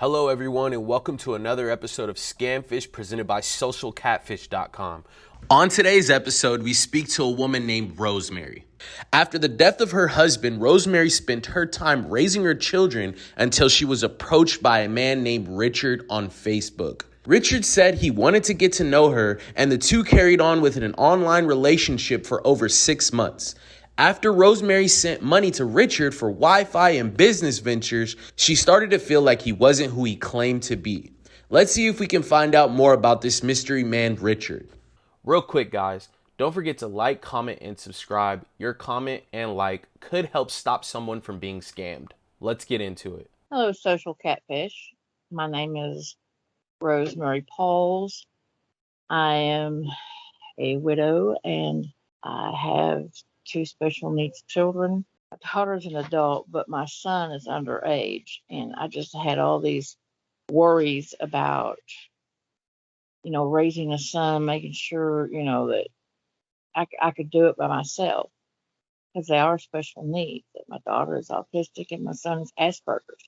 Hello, everyone, and welcome to another episode of Scamfish presented by socialcatfish.com. On today's episode, we speak to a woman named Rosemary. After the death of her husband, Rosemary spent her time raising her children until she was approached by a man named Richard on Facebook. Richard said he wanted to get to know her, and the two carried on with an online relationship for over 6 months. After Rosemary sent money to Richard for Wi-Fi and business ventures, she started to feel like he wasn't who he claimed to be. Let's see if we can find out more about this mystery man, Richard. Real quick, guys, don't forget to like, comment, and subscribe. Your comment and like could help stop someone from being scammed. Let's get into it. Hello, social catfish. My name is Rosemary Pauls. I am a widow and I have two special needs children. My daughter's an adult, but my son is underage. And I just had all these worries about, raising a son, making sure, that I could do it by myself because they are special needs. My daughter is autistic and my son is Asperger's.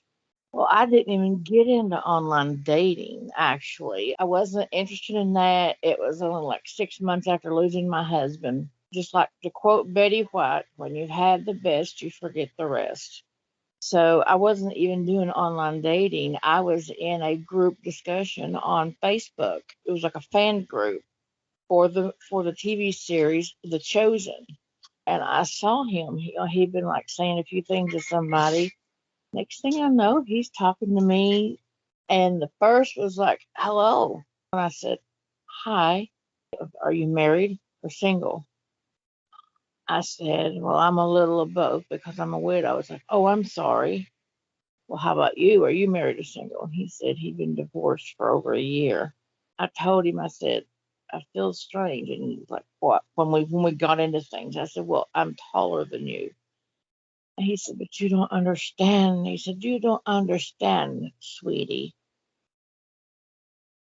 Well, I didn't even get into online dating, actually. I wasn't interested in that. It was only like 6 months after losing my husband. Just like to quote Betty White, when you've had the best, you forget the rest. So I wasn't even doing online dating. I was in a group discussion on Facebook. It was like a fan group for the TV series The Chosen. And I saw him. He'd been like saying a few things to somebody. Next thing I know, he's talking to me. And the first was like, hello. And I said, hi, are you married or single? I said, well, I'm a little of both because I'm a widow. I was like, oh, I'm sorry. Well, how about you? Are you married or single? And he said he'd been divorced for over a year. I told him, I said, I feel strange. And he was like, what? When we got into things, I said, well, I'm taller than you. And he said, but you don't understand. He said, you don't understand, sweetie.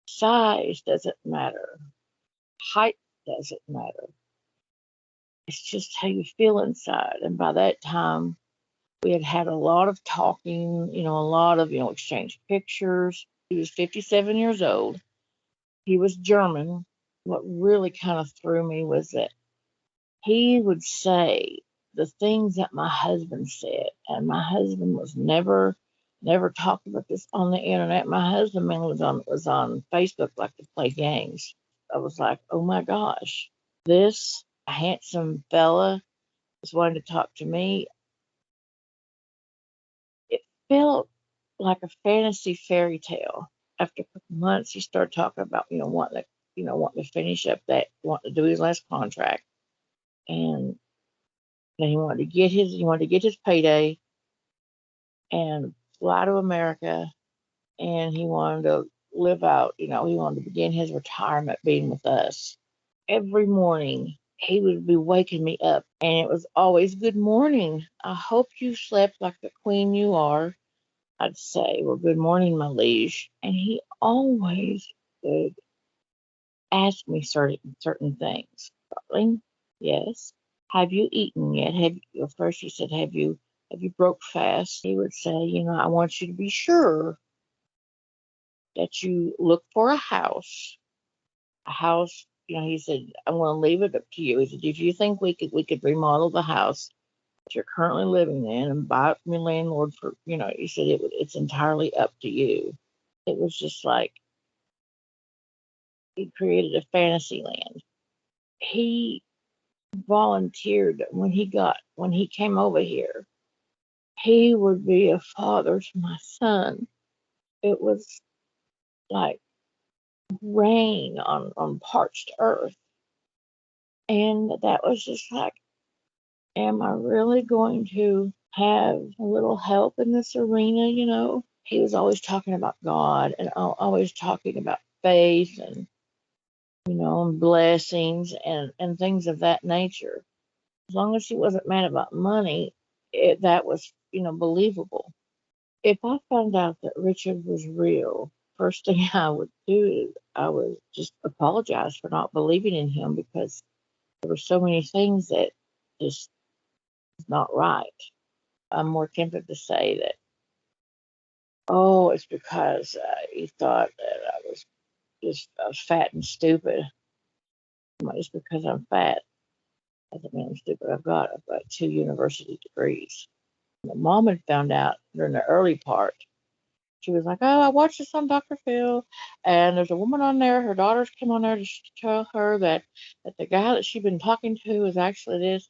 Size doesn't matter. Height doesn't matter. It's just how you feel inside. And by that time, we had had a lot of talking, a lot of, exchange pictures. He was 57 years old. He was German. What really kind of threw me was that he would say the things that my husband said, and my husband was never talked about this on the internet. My husband mainly was on Facebook like to play games. I was like, oh my gosh, this handsome fella was wanting to talk to me. It felt like a fantasy fairy tale. After a couple months, he started talking about, wanting to finish up wanting to do his last contract, and then he wanted to get his payday and fly to America, and he wanted to live out, he wanted to begin his retirement being with us. Every morning, he would be waking me up, and it was always, good morning. I hope you slept like the queen you are. I'd say, well, good morning, my liege. And he always would ask me certain things. Darling, yes. Have you eaten yet? First he said, have you broke fast? He would say, I want you to be sure that you look for a house. A house, he said, I'm going to leave it up to you. He said, if you think we could remodel the house that you're currently living in and buy it from your landlord for, he said it's entirely up to you. It was just like he created a fantasy land. He volunteered when he came over here. He would be a father to my son. It was like rain on parched earth. And that was just like, am I really going to have a little help in this arena? He was always talking about God and always talking about faith and, and blessings and things of that nature. As long as he wasn't mad about money, that was, believable. If I found out that Richard was real, first thing I would do is I would just apologize for not believing in him because there were so many things that just is not right. I'm more tempted to say that Oh, it's because he thought that I was fat and stupid. It's because I'm fat. Doesn't mean I'm stupid. I've got 2 university degrees. My mom had found out during the early part. She was like, "Oh, I watched this on Dr. Phil, and there's a woman on there. Her daughters came on there to tell her that the guy that she'd been talking to is actually this."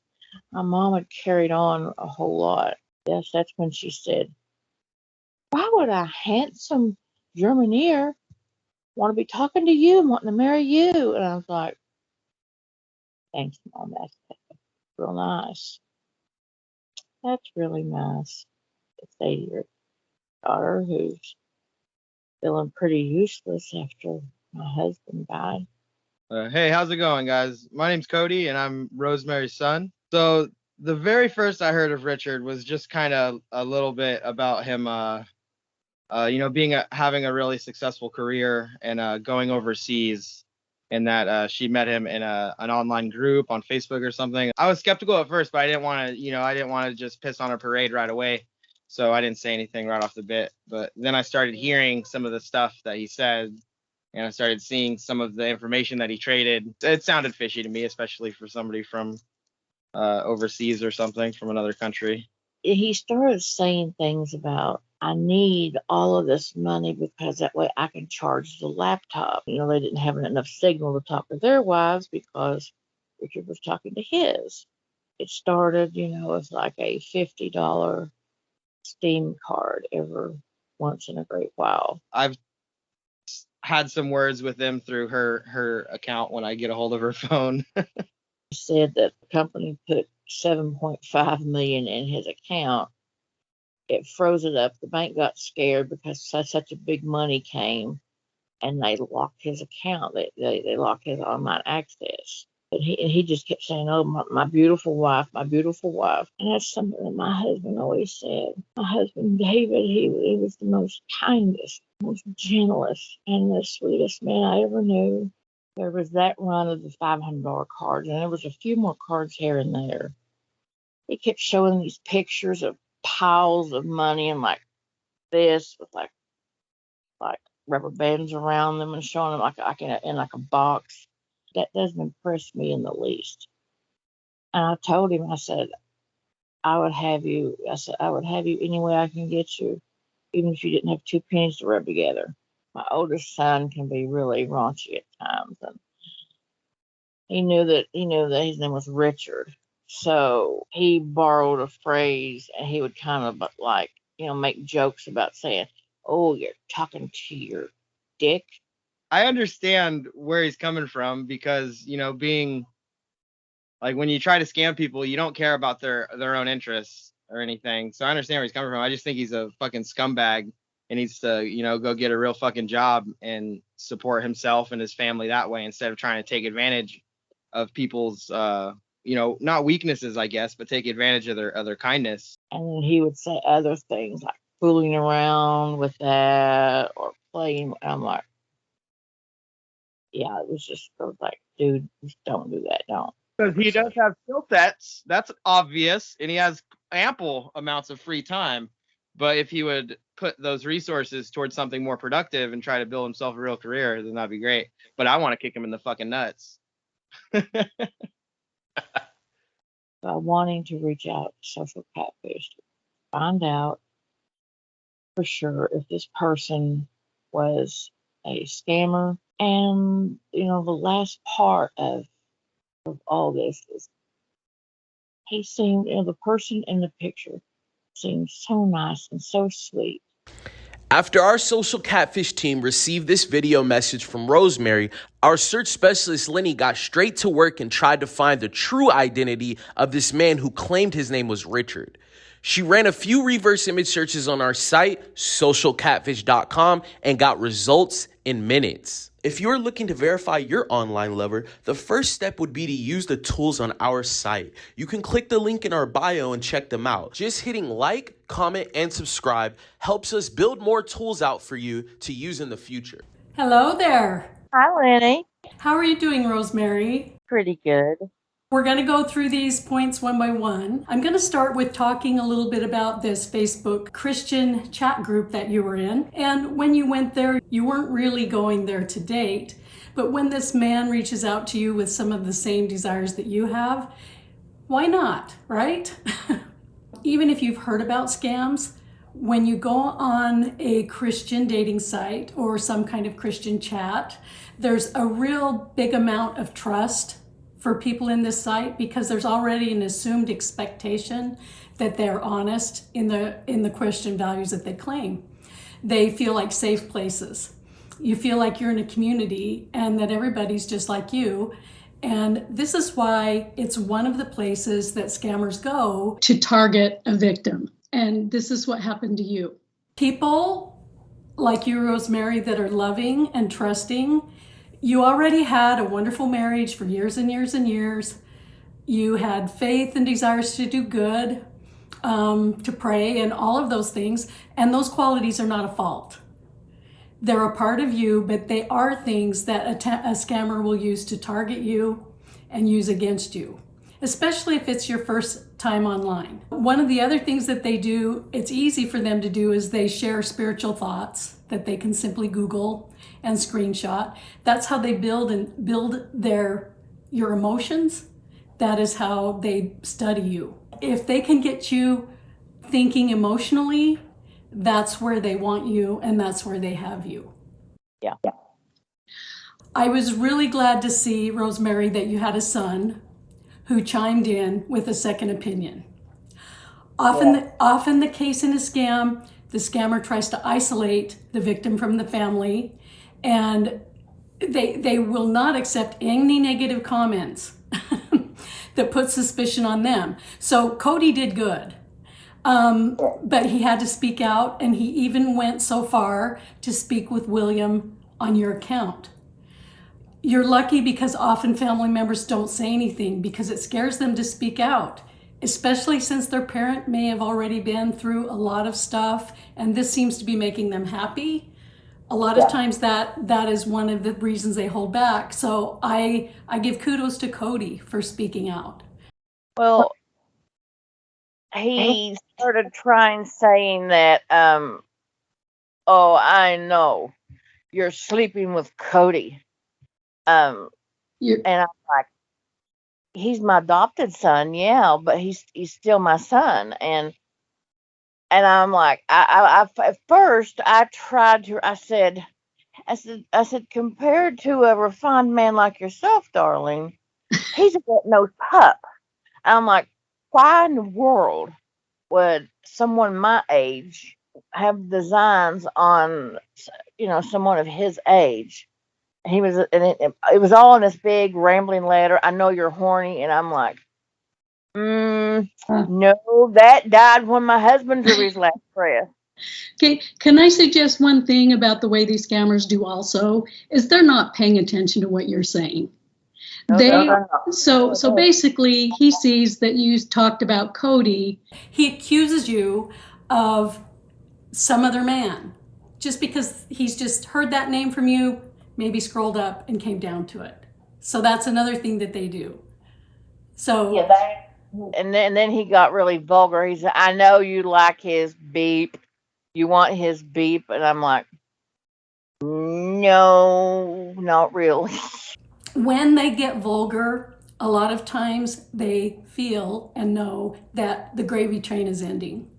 My mom had carried on a whole lot. Yes, that's when she said, "Why would a handsome Germaneer want to be talking to you and wanting to marry you?" And I was like, "Thanks, Mom. That's real nice. That's really nice to say to your daughter who's feeling pretty useless after my husband died." Hey, how's it going, guys? My name's Cody, and I'm Rosemary's son. So the very first I heard of Richard was just kind of a little bit about him, having a really successful career and going overseas, and that she met him in an online group on Facebook or something. I was skeptical at first, but I didn't want to just piss on a parade right away, so I didn't say anything right off the bit. But then I started hearing some of the stuff that he said, and I started seeing some of the information that he traded. It sounded fishy to me, especially for somebody from overseas or something from another country. He started saying things about, "I need all of this money because that way I can charge the laptop." They didn't have enough signal to talk to their wives because Richard was talking to his. It started, as like a $50 Steam card every once in a great while. I've had some words with him through her account when I get a hold of her phone. He said that the company put 7.5 million in his account. It froze it up. The bank got scared because such a big money came, and they locked his account. They locked his online access. And he just kept saying, "Oh, my beautiful wife, my beautiful wife." And that's something that my husband always said. My husband, David, he was the most kindest, most gentlest, and the sweetest man I ever knew. There was that run of the $500 cards, and there was a few more cards here and there. He kept showing these pictures of piles of money and like this with like rubber bands around them and showing them like in like a box. That doesn't impress me in the least. And I told him, I said, I would have you any way I can get you, even if you didn't have 2 pennies to rub together. My oldest son can be really raunchy at times, and he knew that his name was Richard. So he borrowed a phrase, and he would kind of like, make jokes about saying, "Oh, you're talking to your dick." I understand where he's coming from because, being like when you try to scam people, you don't care about their own interests or anything. So I understand where he's coming from. I just think he's a fucking scumbag and needs to, go get a real fucking job and support himself and his family that way instead of trying to take advantage of people's not weaknesses, I guess, but take advantage of their kindness. And then he would say other things like fooling around with that or playing. I'm like, yeah, it was like, dude, just don't do that. Don't. Because he does have skill sets, that's obvious, and he has ample amounts of free time. But if he would put those resources towards something more productive and try to build himself a real career, then that'd be great. But I want to kick him in the fucking nuts. So I'm wanting to reach out to Social Catfish to find out for sure if this person was a scammer. And, the last part of all this is he seemed, the person in the picture seemed so nice and so sweet. After our Social Catfish team received this video message from Rosemary, our search specialist Lenny got straight to work and tried to find the true identity of this man who claimed his name was Richard. She ran a few reverse image searches on our site, socialcatfish.com, and got results in minutes. If you're looking to verify your online lover, the first step would be to use the tools on our site. You can click the link in our bio and check them out. Just hitting like, comment, and subscribe helps us build more tools out for you to use in the future. Hello there. Hi, Lenny. How are you doing, Rosemary? Pretty good. We're going to go through these points one by one. I'm going to start with talking a little bit about this Facebook Christian chat group that you were in. And when you went there, you weren't really going there to date. But when this man reaches out to you with some of the same desires that you have, why not, right? Even if you've heard about scams, when you go on a Christian dating site or some kind of Christian chat, there's a real big amount of trust for people in this site because there's already an assumed expectation that they're honest in the Christian values that they claim. They feel like safe places. You feel like you're in a community and that everybody's just like you. And this is why it's one of the places that scammers go to target a victim. And this is what happened to you. People like you, Rosemary, that are loving and trusting. You already had a wonderful marriage for years and years and years. You had faith and desires to do good, to pray, and all of those things. And those qualities are not a fault. They're a part of you, but they are things that a scammer will use to target you and use against you, especially if it's your first time online. One of the other things that they do, it's easy for them to do, is they share spiritual thoughts that they can simply Google and screenshot. That's how they build your emotions. That is how they study you. If they can get you thinking emotionally, that's where they want you and that's where they have you. Yeah. I was really glad to see, Rosemary, that you had a son who chimed in with a second opinion. Often the case in a scam, the scammer tries to isolate the victim from the family, and they will not accept any negative comments that put suspicion on them. So Cody did good. But he had to speak out, and he even went so far to speak with William on your account. You're lucky because often family members don't say anything because it scares them to speak out, especially since their parent may have already been through a lot of stuff, and this seems to be making them happy. A lot of times that is one of the reasons they hold back. So I give kudos to Cody for speaking out. Well, he started saying that, oh, I know you're sleeping with Cody. And I'm like, he's my adopted son, yeah, but he's still my son. And I'm like, I at first I tried to, I said, compared to a refined man like yourself, darling, he's a wet-nosed pup. I'm like, why in the world would someone my age have designs on, someone of his age? He was, and it was all in this big rambling letter. I know you're horny, and I'm like, no, that died when my husband drew his last breath. Okay, can I suggest one thing about the way these scammers do also, is they're not paying attention to what you're saying. So basically he sees that you talked about Cody. He accuses you of some other man just because he's just heard that name from you, maybe scrolled up and came down to it. So that's another thing that they do. So and then he got really vulgar. He said, I know you like his beep. You want his beep. And I'm like, no, not really. When they get vulgar, a lot of times they feel and know that the gravy train is ending,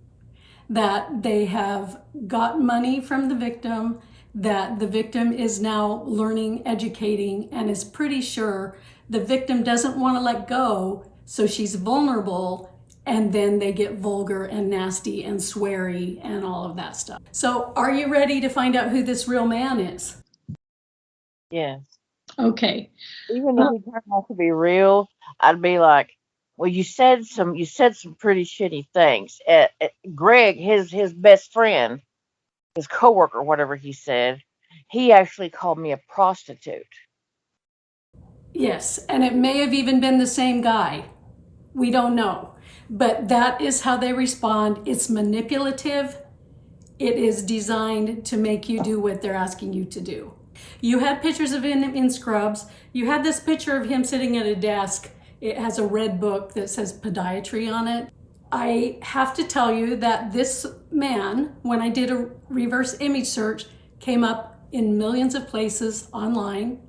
that they have got money from the victim, that the victim is now learning, educating, and is pretty sure the victim doesn't want to let go, so she's vulnerable, and then they get vulgar and nasty and sweary and all of that stuff. So are you ready to find out who this real man is? Yes. Okay. Even if he turned out to be real, I'd be like, well, you said some pretty shitty things. Greg, his best friend, his coworker, whatever he said, he actually called me a prostitute. Yes, and it may have even been the same guy. We don't know. But that is how they respond. It's manipulative. It is designed to make you do what they're asking you to do. You had pictures of him in scrubs. You had this picture of him sitting at a desk It has a red book that says podiatry on it. I have to tell you that this man, when I did a reverse image search, came up in millions of places online.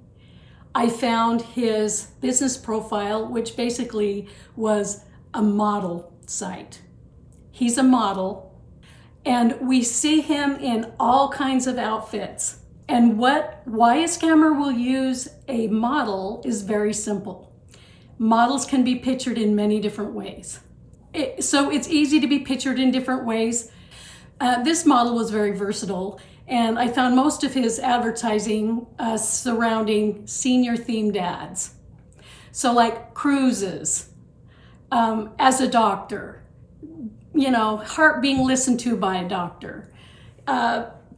I found his business profile, which basically was a model site. He's a model, and we see him in all kinds of outfits. And why a scammer will use a model is very simple. Models can be pictured in many different ways. So it's easy to be pictured in different ways. This model was very versatile, and I found most of his advertising surrounding senior-themed ads. So like cruises, as a doctor, heart being listened to by a doctor,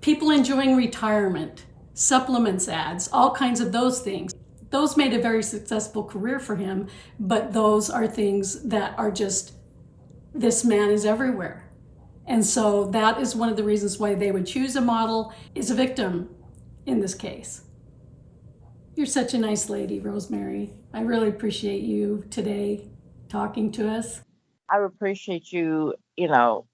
people enjoying retirement, supplements ads, all kinds of those things. Those made a very successful career for him, but those are things that are just, this man is everywhere. And so that is one of the reasons why they would choose a model, is a victim in this case. You're such a nice lady, Rosemary. I really appreciate you today talking to us. I appreciate you, you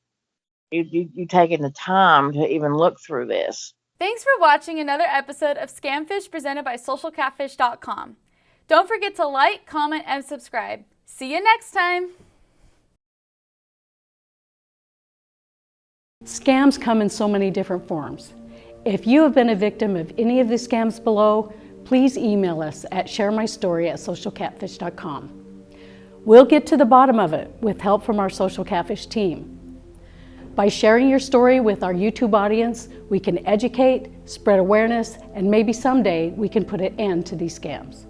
taking the time to even look through this. Thanks for watching another episode of Scamfish presented by socialcatfish.com. Don't forget to like, comment, and subscribe. See you next time. Scams come in so many different forms. If you have been a victim of any of the scams below, please email us at sharemystory@socialcatfish.com. We'll get to the bottom of it with help from our Social Catfish team. By sharing your story with our YouTube audience, we can educate, spread awareness, and maybe someday we can put an end to these scams.